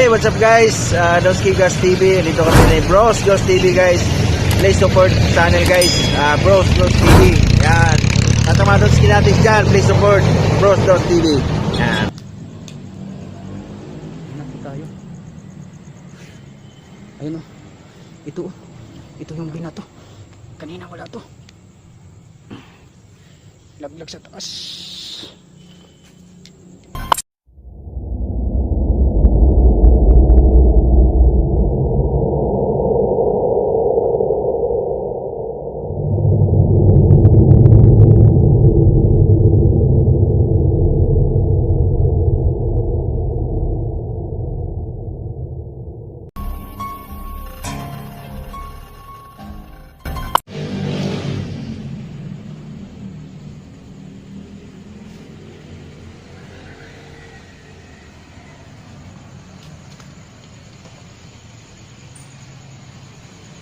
Hey, what's up guys? Doski Gas TV. Dito kami ni Bros Gas TV guys. Please support channel guys. Bros Gas TV. Yan. At mga Doski natin dyan, please support Bros Gas TV. Yan. Hanap po tayo. Ayun o. Ito o. Ito yung binato. Kanina wala to. Laglag sa taas.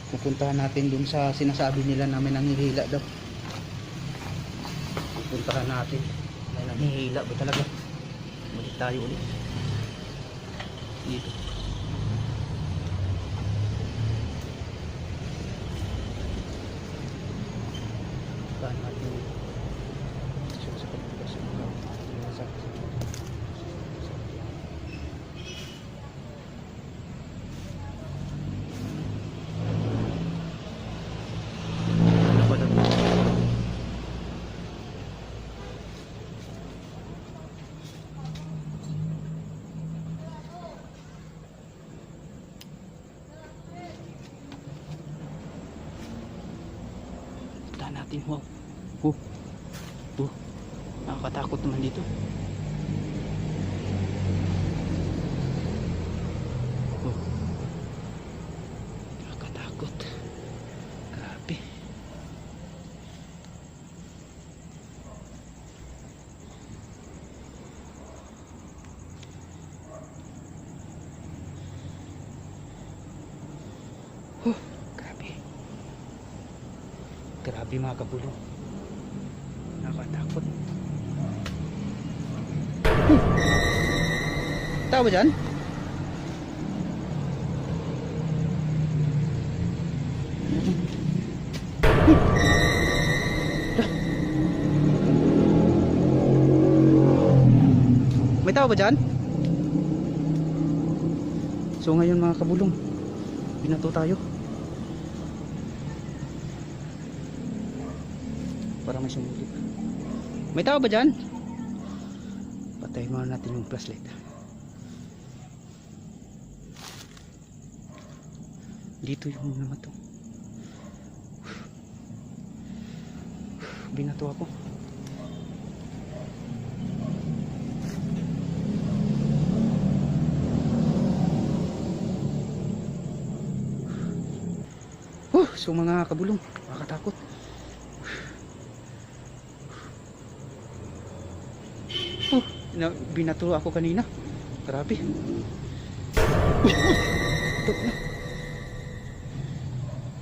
Pupuntahan natin dun sa sinasabi nila na may nanghihila daw. Pupuntahan natin. May nanghihila ba talaga? Balik tayo ulit. Dito. Pupuntahan natin. Sa pagpupunta sa mga natin. Wow. Nakakatakot naman dito. Nakakatakot. Grabe. Grabe mga kabulo. Nakakatakot. Tao ba dyan? May tao ba dyan? So ngayon mga kabulong, binato tayo para may sumulip. May tao ba dyan? Patayin muna natin yung flashlight. Dito yung naman to. Binato ako. So mga kabulong, makakatakot. Binato ako kanina. Grabe. Ito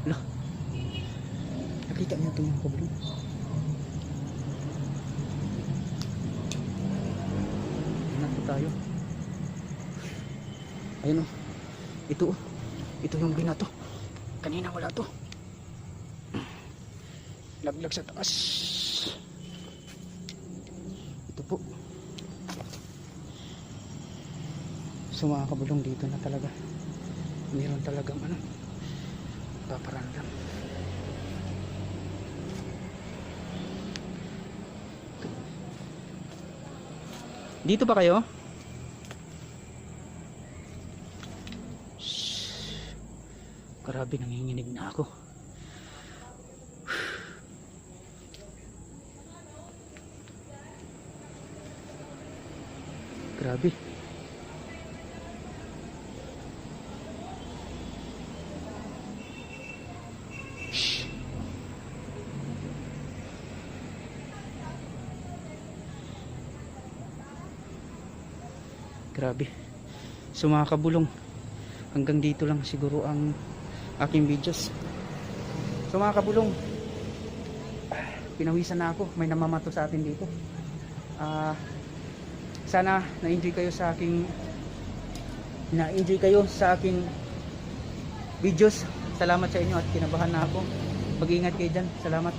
na. Nakita niyo ito mga kabulong. Binato tayo. Ayun o. Ito yung binato. Kanina wala to. Laglag sa taas. Ito po. So mga kabulong, dito na talaga meron talagang paparandam. Dito ba kayo? Shhh. Grabe, nanginginig na ako. Grabe. Grabe. So mga kabulong, hanggang dito lang siguro ang aking videos. So mga kabulong, pinawisan na ako. May namamato sa atin dito. Sana na-enjoy kayo sa aking na-enjoy kayo sa aking videos. Salamat sa inyo at kinabahan na ako. Mag-ingat kayo dyan. Salamat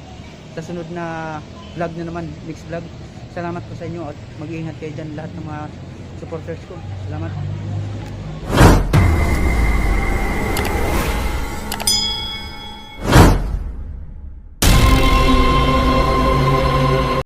sa sunod na vlog na naman, next vlog. Salamat po sa inyo at mag-ingat kayo dyan lahat ng mga supporters ko. Salamat.